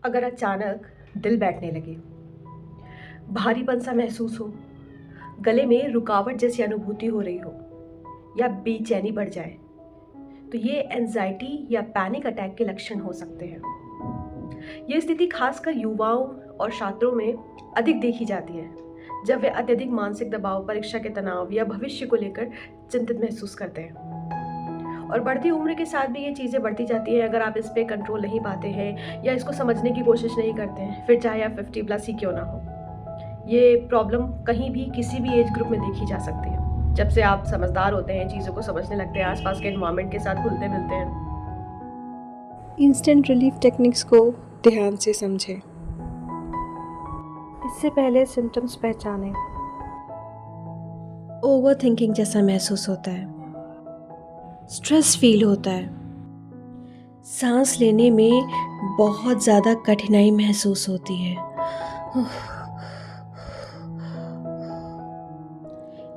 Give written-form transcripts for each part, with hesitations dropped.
अगर अचानक दिल बैठने लगे, भारीपन सा महसूस हो, गले में रुकावट जैसी अनुभूति हो रही हो या बेचैनी बढ़ जाए, तो ये एंजाइटी या पैनिक अटैक के लक्षण हो सकते हैं। ये स्थिति खासकर युवाओं और छात्रों में अधिक देखी जाती है, जब वे अत्यधिक मानसिक दबाव, परीक्षा के तनाव या भविष्य को लेकर चिंतित महसूस करते हैं। और बढ़ती उम्र के साथ भी ये चीज़ें बढ़ती जाती हैं अगर आप इस पे कंट्रोल नहीं पाते हैं या इसको समझने की कोशिश नहीं करते हैं, फिर चाहे आप 50 प्लस ही क्यों ना हो। ये प्रॉब्लम कहीं भी किसी भी एज ग्रुप में देखी जा सकती है। जब से आप समझदार होते हैं, चीज़ों को समझने लगते हैं, आसपास के एनवायरनमेंट के साथ घुलते मिलते हैं। इंस्टेंट रिलीफ टेक्निक्स को ध्यान से समझें। इससे पहले सिम्टम्स पहचानें। ओवर थिंकिंग जैसा महसूस होता है, स्ट्रेस फील होता है, सांस लेने में बहुत ज़्यादा कठिनाई महसूस होती है,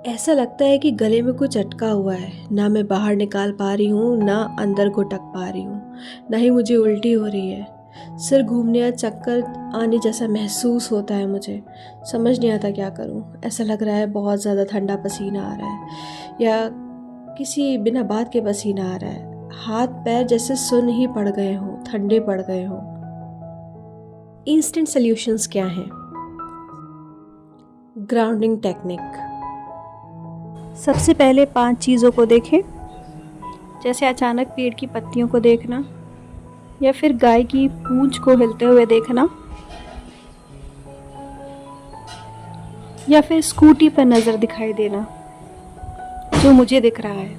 ऐसा लगता है कि गले में कुछ अटका हुआ है, ना मैं बाहर निकाल पा रही हूँ, ना अंदर घुटक पा रही हूँ, ना ही मुझे उल्टी हो रही है, सिर घूमने या चक्कर आने जैसा महसूस होता है। मुझे समझ नहीं आता क्या करूँ। ऐसा लग रहा है बहुत ज़्यादा ठंडा पसीना आ रहा है या किसी बिना बात के पसीना आ रहा है। हाथ पैर जैसे सुन्न ही पड़ गए हों, ठंडे पड़ गए हों। इंस्टेंट सॉल्यूशंस क्या हैं? Grounding technique. सबसे पहले 5 चीज़ों को देखें, जैसे अचानक पेड़ की पत्तियों को देखना या फिर गाय की पूंछ को हिलते हुए देखना या फिर स्कूटी पर नज़र दिखाई देना जो मुझे दिख रहा है,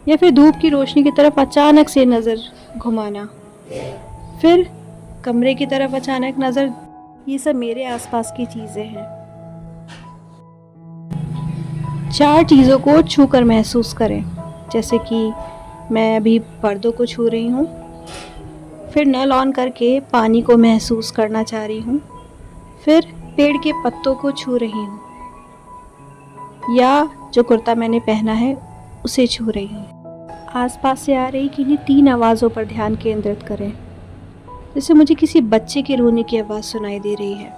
या फिर धूप की रोशनी की तरफ अचानक से नज़र घुमाना, फिर कमरे की तरफ अचानक नज़र। ये सब मेरे आसपास की चीज़ें हैं। 4 चीज़ों को छूकर महसूस करें, जैसे कि मैं अभी पर्दों को छू रही हूँ, फिर नल ऑन करके पानी को महसूस करना चाह रही हूँ, फिर पेड़ के पत्तों को छू रही हूँ, या जो कुर्ता मैंने पहना है उसे छू रही हूँ। आसपास से आ रही किन्हीं 3 आवाज़ों पर ध्यान केंद्रित करें। जैसे मुझे किसी बच्चे के रोने की आवाज़ सुनाई दे रही है,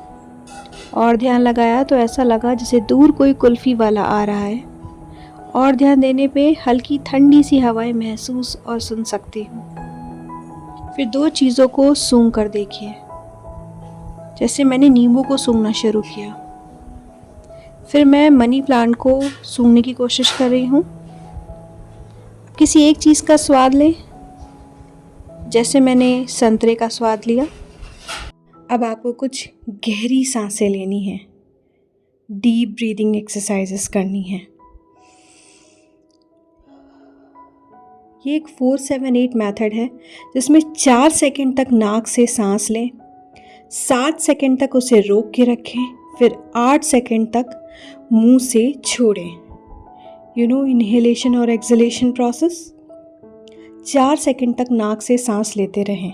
और ध्यान लगाया तो ऐसा लगा जैसे दूर कोई कुल्फ़ी वाला आ रहा है, और ध्यान देने पे हल्की ठंडी सी हवाएं महसूस और सुन सकती हूँ। फिर 2 चीज़ों को सूंघ कर देखिए, जैसे मैंने नींबू को सूंघना शुरू किया। फिर मैं मनी प्लांट को सूंघने की कोशिश कर रही हूँ। किसी एक चीज़ का स्वाद लें, जैसे मैंने संतरे का स्वाद लिया। अब आपको कुछ गहरी सांसें लेनी है, डीप ब्रीदिंग एक्सरसाइजेस करनी है। ये एक 4-7-8 मेथड है, जिसमें 4 सेकंड तक नाक से सांस लें, 7 सेकंड तक उसे रोक के रखें, फिर 8 सेकंड तक मुंह से छोड़ें। इन्हेलेशन और एक्सहेलेशन प्रोसेस। 4 सेकंड तक नाक से सांस लेते रहें।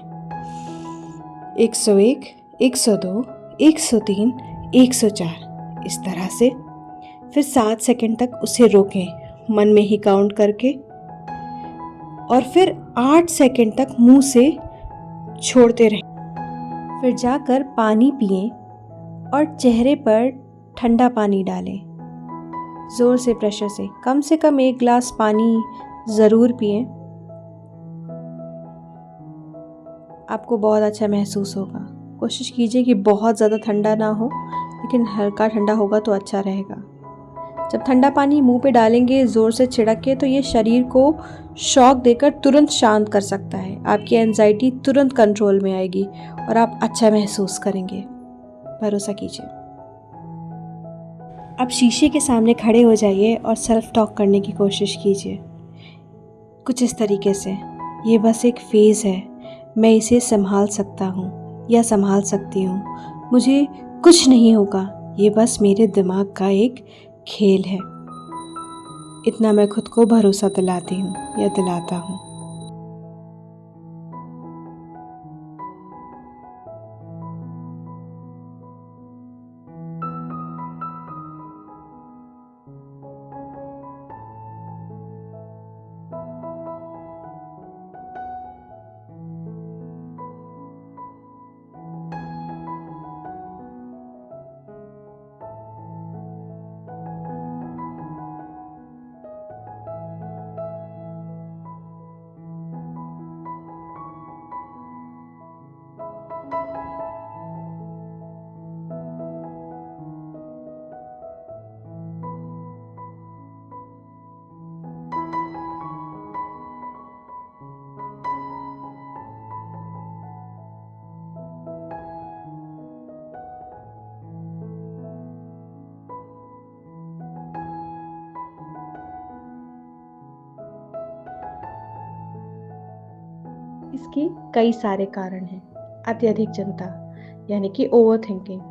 101, 102, 103, 104 इस तरह से। फिर 7 सेकंड तक उसे रोकें मन में ही काउंट करके, और फिर 8 सेकंड तक मुंह से छोड़ते रहें। फिर जाकर पानी पिएं और चेहरे पर ठंडा पानी डालें। ज़ोर से, प्रेशर से कम 1 गिलास पानी ज़रूर पिएं। आपको बहुत अच्छा महसूस होगा। कोशिश कीजिए कि बहुत ज़्यादा ठंडा ना हो, लेकिन हल्का ठंडा होगा तो अच्छा रहेगा। जब ठंडा पानी मुंह पे डालेंगे ज़ोर से छिड़क के, तो ये शरीर को शॉक देकर तुरंत शांत कर सकता है। आपकी एंजाइटी तुरंत कंट्रोल में आएगी और आप अच्छा महसूस करेंगे। भरोसा कीजिए। अब शीशे के सामने खड़े हो जाइए और सेल्फ टॉक करने की कोशिश कीजिए, कुछ इस तरीके से। ये बस एक फेज़ है, मैं इसे संभाल सकता हूँ या संभाल सकती हूँ, मुझे कुछ नहीं होगा, ये बस मेरे दिमाग का एक खेल है। इतना मैं खुद को भरोसा दिलाती हूँ या दिलाता हूँ। इसकी कई सारे कारण हैं। अत्यधिक चिंता यानी कि ओवर थिंकिंग,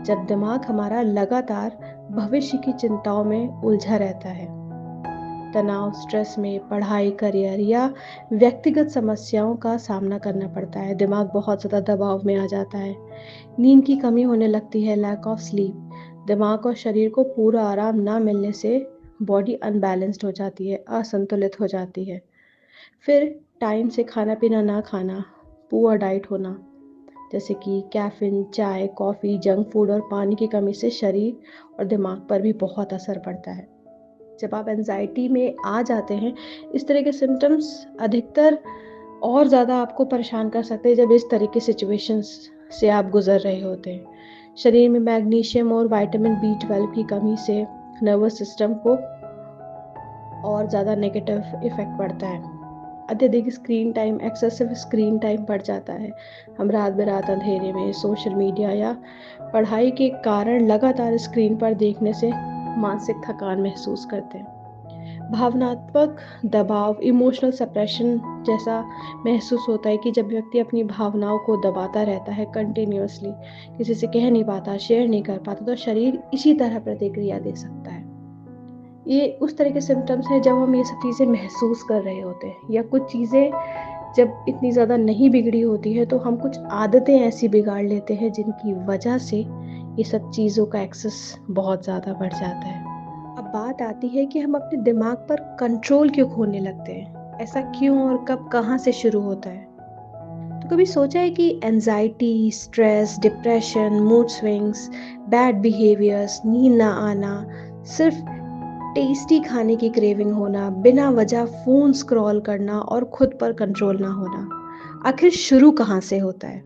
जब दिमाग हमारा लगातार भविष्य की चिंताओं में उलझा रहता है। तनाव, स्ट्रेस में पढ़ाई, करियर या व्यक्तिगत समस्याओं का सामना करना पड़ता है। दिमाग बहुत ज़्यादा दबाव में आ जाता है। नींद की कमी होने लगती है, लैक ऑफ स्लीप। दिमाग और शरीर को पूरा आराम ना मिलने से बॉडी अनबैलेंस्ड हो जाती है, असंतुलित हो जाती है। फिर टाइम से खाना पीना ना खाना, पुअर डाइट होना, जैसे कि कैफीन, चाय, कॉफ़ी, जंक फूड और पानी की कमी से शरीर और दिमाग पर भी बहुत असर पड़ता है। जब आप एंजाइटी में आ जाते हैं, इस तरह के सिम्टम्स अधिकतर और ज़्यादा आपको परेशान कर सकते हैं जब इस तरह की सिचुएशंस से आप गुजर रहे होते हैं। शरीर में मैग्नीशियम और विटामिन B12 की कमी से नर्वस सिस्टम को और ज़्यादा नेगेटिव इफ़ेक्ट पड़ता है। अत्यधिक screen time, excessive screen time बढ़ जाता है। हम रात बेरात अंधेरे में सोशल मीडिया या पढ़ाई के कारण लगातार स्क्रीन पर देखने से मानसिक थकान महसूस करते हैं। भावनात्मक दबाव, इमोशनल सप्रेशन जैसा महसूस होता है कि जब व्यक्ति अपनी भावनाओं को दबाता रहता है कंटिन्यूअसली, किसी से कह नहीं पाता, शेयर नहीं कर पाता, तो शरीर इसी तरह प्रतिक्रिया दे सकता है। ये उस तरह के सिम्टम्स हैं जब हम ये सब चीज़ें महसूस कर रहे होते हैं, या कुछ चीज़ें जब इतनी ज़्यादा नहीं बिगड़ी होती है तो हम कुछ आदतें ऐसी बिगाड़ लेते हैं जिनकी वजह से ये सब चीज़ों का एक्सेस बहुत ज़्यादा बढ़ जाता है। अब बात आती है कि हम अपने दिमाग पर कंट्रोल क्यों खोने लगते हैं? ऐसा क्यों और कब कहाँ से शुरू होता है? तो कभी सोचा है कि anxiety, stress, depression, mood swings, bad behaviours, नींद ना आना, सिर्फ टेस्टी खाने की क्रेविंग होना, बिना वजह फ़ोन स्क्रॉल करना और खुद पर कंट्रोल ना होना, आखिर शुरू कहाँ से होता है?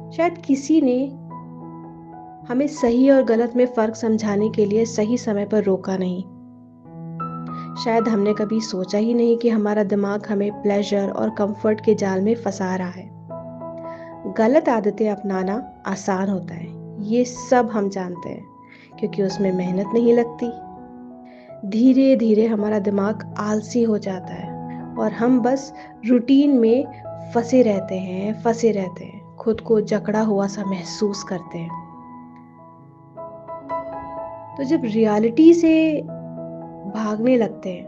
शायद किसी ने हमें सही और गलत में फ़र्क समझाने के लिए सही समय पर रोका नहीं। शायद हमने कभी सोचा ही नहीं कि हमारा दिमाग हमें प्लेजर और कंफर्ट के जाल में फंसा रहा है। गलत आदतें अपनाना आसान होता है, ये सब हम जानते हैं, क्योंकि उसमें मेहनत नहीं लगती। धीरे धीरे हमारा दिमाग आलसी हो जाता है और हम बस रूटीन में फंसे रहते हैं, खुद को जकड़ा हुआ सा महसूस करते हैं। तो जब रियलिटी से भागने लगते हैं,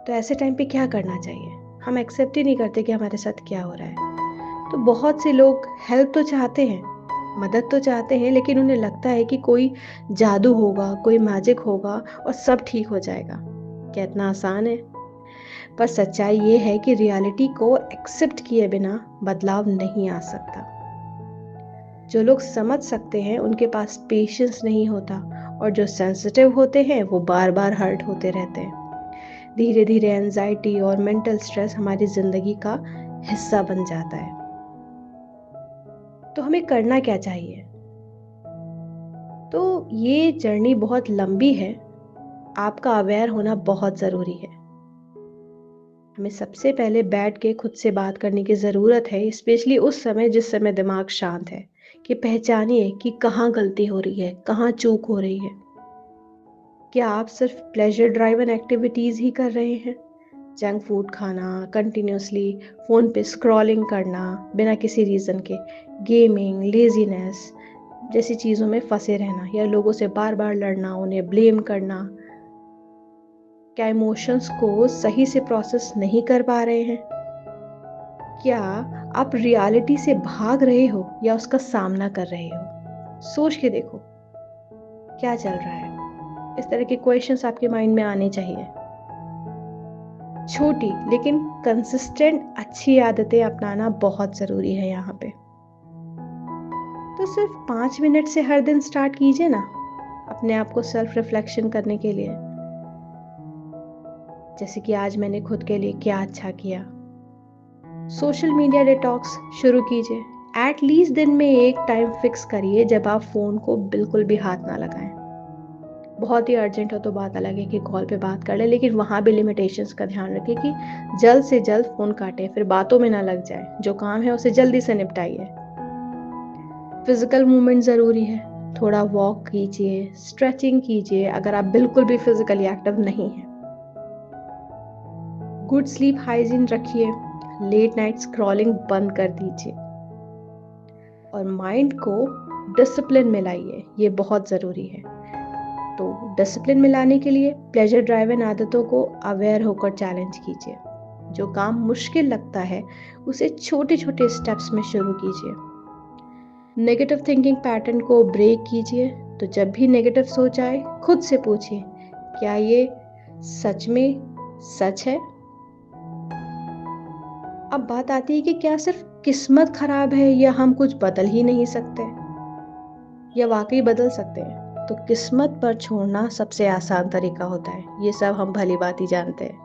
तो ऐसे टाइम पे क्या करना चाहिए? हम एक्सेप्ट ही नहीं करते कि हमारे साथ क्या हो रहा है। तो बहुत से लोग हेल्प तो चाहते हैं, मदद तो चाहते हैं, लेकिन उन्हें लगता है कि कोई जादू होगा, कोई मैजिक होगा और सब ठीक हो जाएगा। क्या इतना आसान है? पर सच्चाई ये है कि रियलिटी को एक्सेप्ट किए बिना बदलाव नहीं आ सकता। जो लोग समझ सकते हैं उनके पास पेशेंस नहीं होता, और जो सेंसिटिव होते हैं वो बार बार हर्ट होते रहते हैं। धीरे धीरे एंजाइटी और मेंटल स्ट्रेस हमारी जिंदगी का हिस्सा बन जाता है। तो हमें करना क्या चाहिए? तो ये जर्नी बहुत लंबी है, आपका अवेयर होना बहुत ज़रूरी है। हमें सबसे पहले बैठ के खुद से बात करने की ज़रूरत है, स्पेशली उस समय जिस समय दिमाग शांत है, कि पहचानिए कि कहाँ गलती हो रही है, कहाँ चूक हो रही है। क्या आप सिर्फ प्लेजर ड्राइवन एक्टिविटीज़ ही कर रहे हैं? जंक फूड खाना, कंटिन्यूसली फ़ोन पे स्क्रॉलिंग करना बिना किसी रीज़न के, गेमिंग, लेज़ीनेस जैसी चीज़ों में फंसे रहना, या लोगों से बार बार लड़ना, उन्हें ब्लेम करना। क्या इमोशंस को सही से प्रोसेस नहीं कर पा रहे हैं? क्या आप रियलिटी से भाग रहे हो या उसका सामना कर रहे हो? सोच के देखो, क्या चल रहा है? इस तरह के क्वेश्चंस आपके माइंड में आने चाहिए। छोटी लेकिन कंसिस्टेंट अच्छी आदतें अपनाना बहुत ज़रूरी है यहाँ पे। तो सिर्फ 5 मिनट से हर दिन स्टार्ट कीजिए ना, अपने आप को सेल्फ रिफ्लेक्शन करने के लिए। जैसे कि आज मैंने खुद के लिए क्या अच्छा किया। सोशल मीडिया डिटॉक्स शुरू कीजिए। एटलीस्ट दिन में एक टाइम फिक्स करिए जब आप फ़ोन को बिल्कुल भी हाथ ना लगाएं। बहुत ही अर्जेंट हो तो बात अलग है कि कॉल पे बात कर लें, लेकिन वहाँ भी लिमिटेशंस का ध्यान रखें कि जल्द से जल्द फ़ोन काटें, फिर बातों में ना लग जाए। जो काम है उसे जल्दी से निपटाइए। फिज़िकल मूवमेंट ज़रूरी है, थोड़ा वॉक कीजिए, स्ट्रेचिंग कीजिए अगर आप बिल्कुल भी फिज़िकली एक्टिव नहीं हैं। गुड स्लीप हाइजीन रखिए, लेट नाइट स्क्रॉलिंग बंद कर दीजिए और माइंड को डिसिप्लिन में लाइए, ये बहुत ज़रूरी है। तो डिसिप्लिन में लाने के लिए प्लेजर ड्राइवन आदतों को अवेयर होकर चैलेंज कीजिए। जो काम मुश्किल लगता है उसे छोटे छोटे स्टेप्स में शुरू कीजिए। नेगेटिव थिंकिंग पैटर्न को ब्रेक कीजिए। तो जब भी नेगेटिव सोच आए खुद से पूछिए, क्या ये सच में सच है? अब बात आती है कि क्या सिर्फ किस्मत खराब है या हम कुछ बदल ही नहीं सकते या वाकई बदल सकते हैं? तो किस्मत पर छोड़ना सबसे आसान तरीका होता है, ये सब हम भली बात जानते हैं,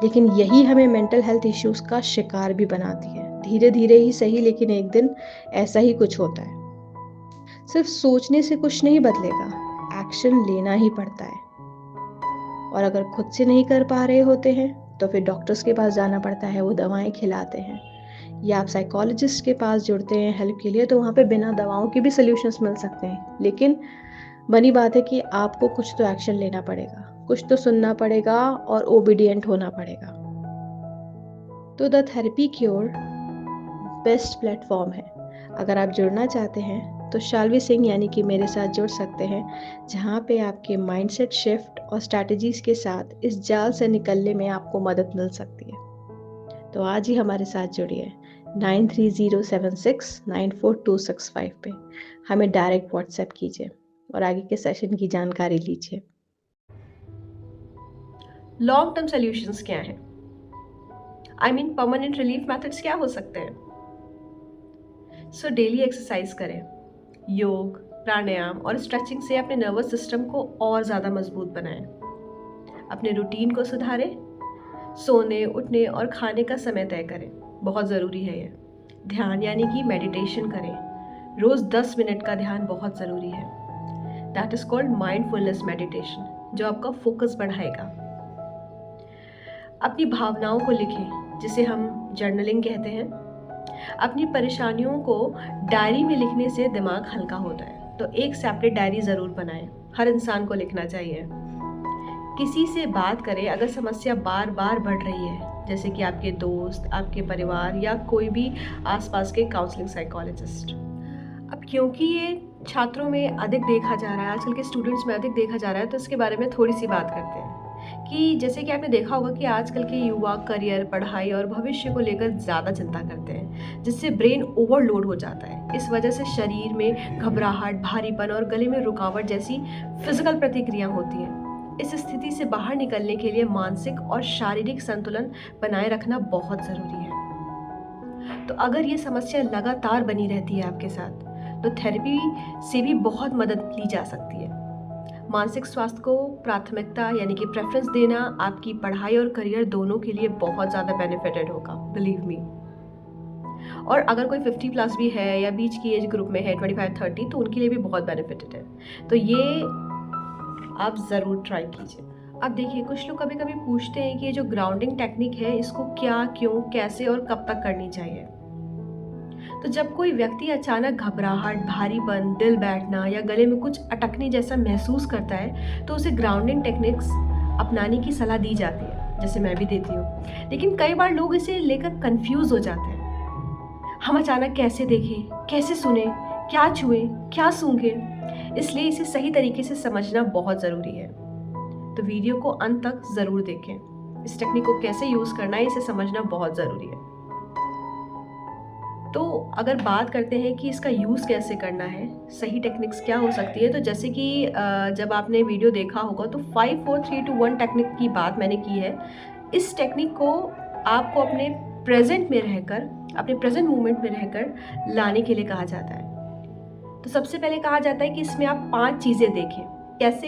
लेकिन यही हमें मेंटल हेल्थ इश्यूज का शिकार भी बनाती है। धीरे धीरे ही सही, लेकिन एक दिन ऐसा ही कुछ होता है। सिर्फ सोचने से कुछ नहीं बदलेगा, एक्शन लेना ही पड़ता है। और अगर खुद से नहीं कर पा रहे होते हैं तो फिर डॉक्टर्स के पास जाना पड़ता है, वो दवाएं खिलाते हैं, या आप साइकोलॉजिस्ट के पास जुड़ते हैं हेल्प के लिए, तो वहाँ पे बिना दवाओं के भी सॉल्यूशंस मिल सकते हैं। लेकिन बनी बात है कि आपको कुछ तो एक्शन लेना पड़ेगा, कुछ तो सुनना पड़ेगा और ओबीडियंट होना पड़ेगा। तो the therapy cure best platform है। अगर आप जुड़ना चाहते हैं तो शाल्वी सिंह यानी कि मेरे साथ जुड़ सकते हैं, जहाँ पे आपके माइंडसेट शिफ्ट और स्ट्रैटेजीज के साथ इस जाल से निकलने में आपको मदद मिल सकती है। तो आज ही हमारे साथ जुड़िए 9307694265 पे। हमें डायरेक्ट व्हाट्सएप कीजिए और आगे के सेशन की जानकारी लीजिए। लॉन्ग टर्म सॉल्यूशंस क्या हैं? परमानेंट रिलीफ मेथड्स क्या हो सकते हैं? सो डेली एक्सरसाइज करें, योग, प्राणायाम और स्ट्रेचिंग से अपने नर्वस सिस्टम को और ज़्यादा मजबूत बनाएं। अपने रूटीन को सुधारें, सोने, उठने और खाने का समय तय करें, बहुत ज़रूरी है ये। ध्यान यानी कि मेडिटेशन करें, रोज़ 10 मिनट का ध्यान बहुत ज़रूरी है। That is called mindfulness meditation, जो आपका फोकस बढ़ाएगा। अपनी भावनाओं को लिखें, जिसे हम जर्नलिंग कहते हैं। अपनी परेशानियों को डायरी में लिखने से दिमाग हल्का होता है, तो एक सेपरेट डायरी ज़रूर बनाएं। हर इंसान को लिखना चाहिए। किसी से बात करें अगर समस्या बार बार बढ़ रही है, जैसे कि आपके दोस्त, आपके परिवार या कोई भी आसपास के काउंसलिंग साइकोलॉजिस्ट। अब क्योंकि ये छात्रों में अधिक देखा जा रहा है, आजकल के स्टूडेंट्स में अधिक देखा जा रहा है, तो इसके बारे में थोड़ी सी बात करते हैं कि जैसे कि आपने देखा होगा कि आजकल के युवा करियर, पढ़ाई और भविष्य को लेकर ज़्यादा चिंता करते हैं, जिससे ब्रेन ओवरलोड हो जाता है। इस वजह से शरीर में घबराहट, भारीपन और गले में रुकावट जैसी फिजिकल प्रतिक्रियाएं होती हैं। इस स्थिति से बाहर निकलने के लिए मानसिक और शारीरिक संतुलन बनाए रखना बहुत ज़रूरी है। तो अगर ये समस्या लगातार बनी रहती है आपके साथ, तो थेरेपी से भी बहुत मदद ली जा सकती है। मानसिक स्वास्थ्य को प्राथमिकता यानी कि प्रेफरेंस देना आपकी पढ़ाई और करियर दोनों के लिए बहुत ज़्यादा बेनिफिटेड होगा, बिलीव मी। और अगर कोई 50 प्लस भी है या बीच की एज ग्रुप में है 25-30, तो उनके लिए भी बहुत बेनिफिटेड है। तो ये आप ज़रूर ट्राई कीजिए। अब देखिए, कुछ लोग कभी कभी पूछते हैं कि ये जो ग्राउंडिंग टेक्निक है, इसको क्या, क्यों, कैसे और कब तक करनी चाहिए। तो जब कोई व्यक्ति अचानक घबराहट, भारीपन, दिल बैठना या गले में कुछ अटकने जैसा महसूस करता है, तो उसे ग्राउंडिंग टेक्निक्स अपनाने की सलाह दी जाती है, जैसे मैं भी देती हूँ। लेकिन कई बार लोग इसे लेकर कंफ्यूज हो जाते हैं। हम अचानक कैसे देखें, कैसे सुने, क्या छुएं, क्या सूंघें, इसलिए इसे सही तरीके से समझना बहुत ज़रूरी है। तो वीडियो को अंत तक ज़रूर देखें। इस टेक्निक को कैसे यूज़ करना है, इसे समझना बहुत ज़रूरी है। तो अगर बात करते हैं कि इसका यूज़ कैसे करना है, सही टेक्निक्स क्या हो सकती है, तो जैसे कि जब आपने वीडियो देखा होगा तो 5 4 3 2 1 टेक्निक की बात मैंने की है। इस टेक्निक को आपको अपने प्रेजेंट में रहकर, अपने प्रेजेंट मोमेंट में रहकर लाने के लिए कहा जाता है। तो सबसे पहले कहा जाता है कि इसमें आप 5 चीज़ें देखें। कैसे?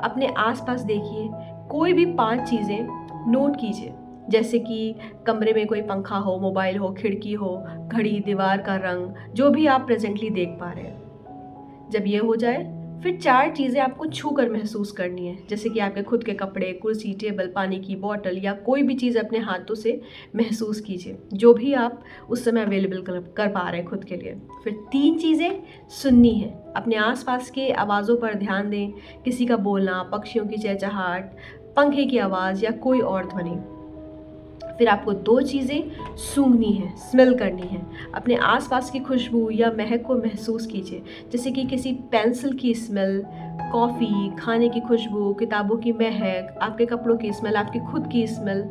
अपने आसपास देखिए, कोई भी 5 चीज़ें नोट कीजिए, जैसे कि कमरे में कोई पंखा हो, मोबाइल हो, खिड़की हो, घड़ी, दीवार का रंग, जो भी आप प्रेजेंटली देख पा रहे हैं। जब ये हो जाए, फिर 4 चीज़ें आपको छू कर महसूस करनी है, जैसे कि आपके खुद के कपड़े, कुर्सी, टेबल, पानी की बोतल या कोई भी चीज़ अपने हाथों से महसूस कीजिए, जो भी आप उस समय अवेलेबल कर पा रहे हैं खुद के लिए। फिर 3 चीज़ें सुननी है, अपने आसपास के आवाज़ों पर ध्यान दें, किसी का बोलना, पक्षियों की चहचहाट, पंखे की आवाज़ या कोई और ध्वनि। फिर आपको 2 चीज़ें सूंघनी है, स्मेल करनी है। अपने आसपास की खुशबू या महक को महसूस कीजिए, जैसे कि किसी पेंसिल की स्मेल, कॉफ़ी, खाने की खुशबू, किताबों की महक, आपके कपड़ों की स्मेल, आपकी खुद की स्मेल।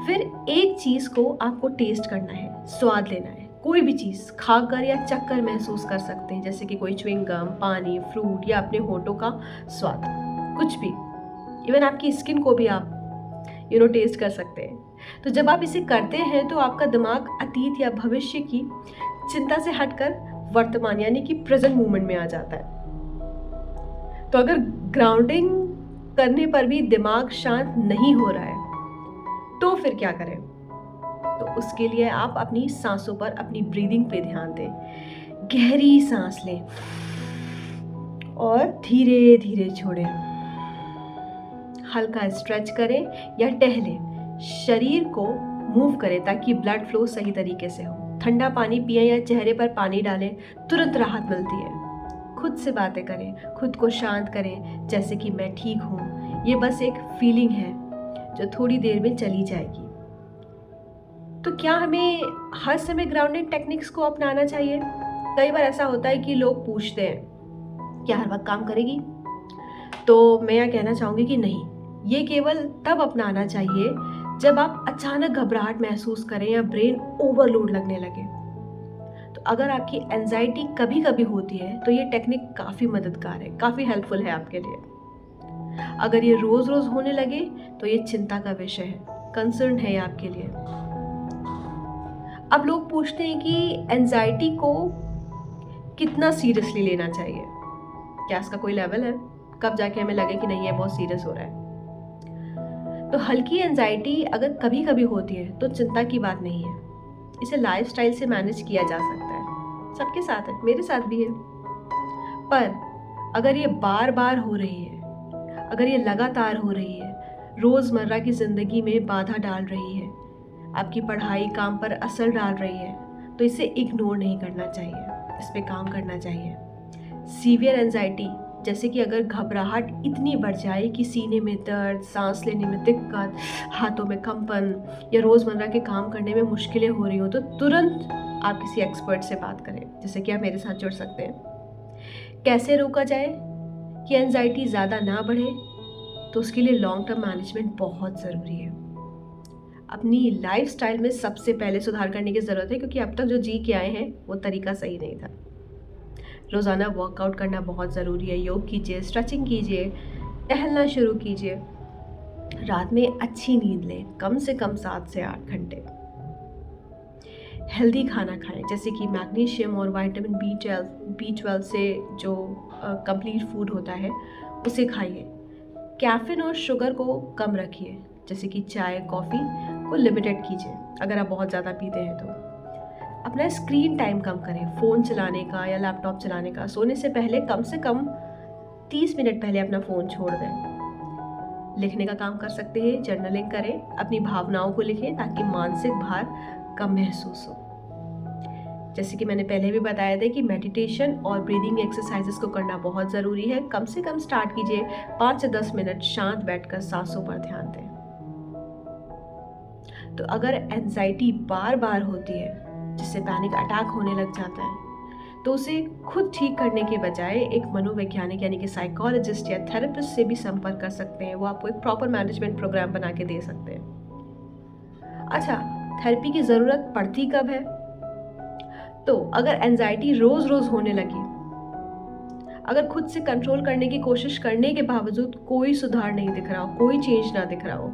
फिर एक चीज़ को आपको टेस्ट करना है, स्वाद लेना है। कोई भी चीज़ खाकर या चखकर महसूस कर सकते हैं, जैसे कि कोई च्युइंग गम, पानी, फ्रूट या अपने होठों का स्वाद, कुछ भी। इवन आपकी स्किन को भी आप टेस्ट कर सकते हैं। तो जब आप इसे करते हैं तो आपका दिमाग अतीत या भविष्य की चिंता से हटकर वर्तमान यानी कि प्रेजेंट मोमेंट में आ जाता है। तो अगर ग्राउंडिंग करने पर भी दिमाग शांत नहीं हो रहा है तो फिर क्या करें? तो उसके लिए आप अपनी सांसों पर, अपनी ब्रीदिंग पे ध्यान दें। गहरी सांस लें और धीरे धीरे छोड़ें। हल्का स्ट्रेच करें या टहलें, शरीर को मूव करें ताकि ब्लड फ्लो सही तरीके से हो। ठंडा पानी पिएं या चेहरे पर पानी डालें, तुरंत राहत मिलती है। खुद से बातें करें, खुद को शांत करें, जैसे कि मैं ठीक हूँ, ये बस एक फीलिंग है जो थोड़ी देर में चली जाएगी। तो क्या हमें हर समय ग्राउंडिंग टेक्निक्स को अपनाना चाहिए? कई बार ऐसा होता है कि लोग पूछते हैं क्या हर वक्त काम करेगी? तो मैं यह कहना चाहूँगी कि नहीं, ये केवल तब अपनाना चाहिए जब आप अचानक घबराहट महसूस करें या ब्रेन ओवरलोड लगने लगे। तो अगर आपकी एंजाइटी कभी कभी होती है तो ये टेक्निक काफ़ी मददगार है, काफ़ी हेल्पफुल है आपके लिए। अगर ये रोज़ रोज़ होने लगे तो ये चिंता का विषय है, कंसर्न है आपके लिए। अब लोग पूछते हैं कि एंजाइटी को कितना सीरियसली लेना चाहिए, क्या इसका कोई लेवल है? कब जाके हमें लगे कि नहीं, ये बहुत सीरियस हो रहा है। तो हल्की एंजाइटी अगर कभी कभी होती है तो चिंता की बात नहीं है, इसे लाइफस्टाइल से मैनेज किया जा सकता है। सबके साथ है, मेरे साथ भी है। पर अगर ये बार बार हो रही है, अगर ये लगातार हो रही है, रोज़मर्रा की ज़िंदगी में बाधा डाल रही है, आपकी पढ़ाई काम पर असर डाल रही है, तो इसे इग्नोर नहीं करना चाहिए, इस पे काम करना चाहिए। सीवियर एंजाइटी जैसे कि अगर घबराहट इतनी बढ़ जाए कि सीने में दर्द, सांस लेने में दिक्कत, हाथों में कंपन या रोज़मर्रा के काम करने में मुश्किलें हो रही हो, तो तुरंत आप किसी एक्सपर्ट से बात करें, जैसे कि आप मेरे साथ जुड़ सकते हैं। कैसे रोका जाए कि एंजाइटी ज़्यादा ना बढ़े? तो उसके लिए लॉन्ग टर्म मैनेजमेंट बहुत ज़रूरी है। अपनी लाइफस्टाइल में सबसे पहले सुधार करने की ज़रूरत है, क्योंकि अब तक जो जी के आए हैं वो तरीका सही नहीं था। रोज़ाना वर्कआउट करना बहुत ज़रूरी है। योग कीजिए, स्ट्रेचिंग कीजिए, टहलना शुरू कीजिए। रात में अच्छी नींद लें, कम से कम 7 से 8 घंटे। हेल्दी खाना खाएं, जैसे कि मैग्नीशियम और विटामिन B12 से जो कंप्लीट फूड होता है उसे खाइए। कैफीन और शुगर को कम रखिए, जैसे कि चाय, कॉफ़ी को लिमिटेड कीजिए अगर आप बहुत ज़्यादा पीते हैं तो। अपना स्क्रीन टाइम कम करें, फ़ोन चलाने का या लैपटॉप चलाने का। सोने से पहले कम से कम 30 मिनट पहले अपना फ़ोन छोड़ दें। लिखने का काम कर सकते हैं, जर्नलिंग करें, अपनी भावनाओं को लिखें ताकि मानसिक भार कम महसूस हो। जैसे कि मैंने पहले भी बताया था कि मेडिटेशन और ब्रीदिंग एक्सरसाइजेस को करना बहुत ज़रूरी है। कम से कम स्टार्ट कीजिए 5 से 10 मिनट शांत बैठकर सांसों पर ध्यान दें। तो अगर एंजाइटी बार बार होती है, जिससे पैनिक अटैक होने लग जाता है, तो उसे खुद ठीक करने के बजाय एक मनोवैज्ञानिक यानी कि साइकोलॉजिस्ट या थेरेपिस्ट से भी संपर्क कर सकते हैं। वो आपको एक प्रॉपर मैनेजमेंट प्रोग्राम बना के दे सकते हैं। अच्छा, थेरेपी की ज़रूरत पड़ती कब है? तो अगर एंजाइटी रोज़ रोज़ होने लगी, अगर खुद से कंट्रोल करने की कोशिश करने के बावजूद कोई सुधार नहीं दिख रहा हो, कोई चेंज ना दिख रहा हो,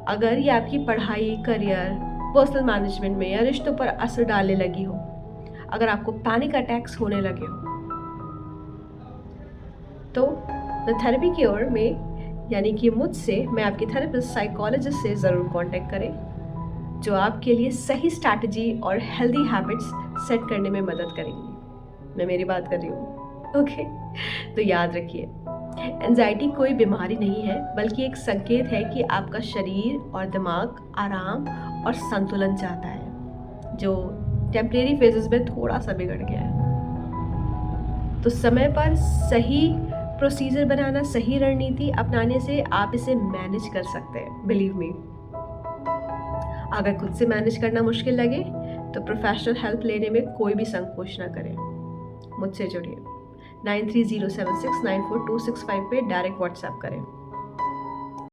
अगर ये आपकी पढ़ाई, करियर, पर्सनल मैनेजमेंट में या रिश्तों पर असर डालने लगी हो, अगर आपको पैनिक अटैक्स होने लगे हो, तो द थेरेपी क्योर में यानी कि मुझसे, मैं आपकी थेरेपिस्ट साइकोलॉजिस्ट से ज़रूर कांटेक्ट करें, जो आपके लिए सही स्ट्रैटेजी और हेल्दी हैबिट्स सेट करने में मदद करेंगी। मैं मेरी बात कर रही हूँ, ओके? तो याद रखिए, एंजाइटी कोई बीमारी नहीं है, बल्कि एक संकेत है कि आपका शरीर और दिमाग आराम और संतुलन चाहता है, जो टेम्परेरी फेजेस में थोड़ा सा बिगड़ गया है। तो समय पर सही प्रोसीजर बनाना, सही रणनीति अपनाने से आप इसे मैनेज कर सकते हैं, बिलीव मी। अगर खुद से मैनेज करना मुश्किल लगे तो प्रोफेशनल हेल्प लेने में कोई भी संकोच ना करें। मुझसे जुड़िए 9307694265 पे डायरेक्ट व्हाट्सएप करें।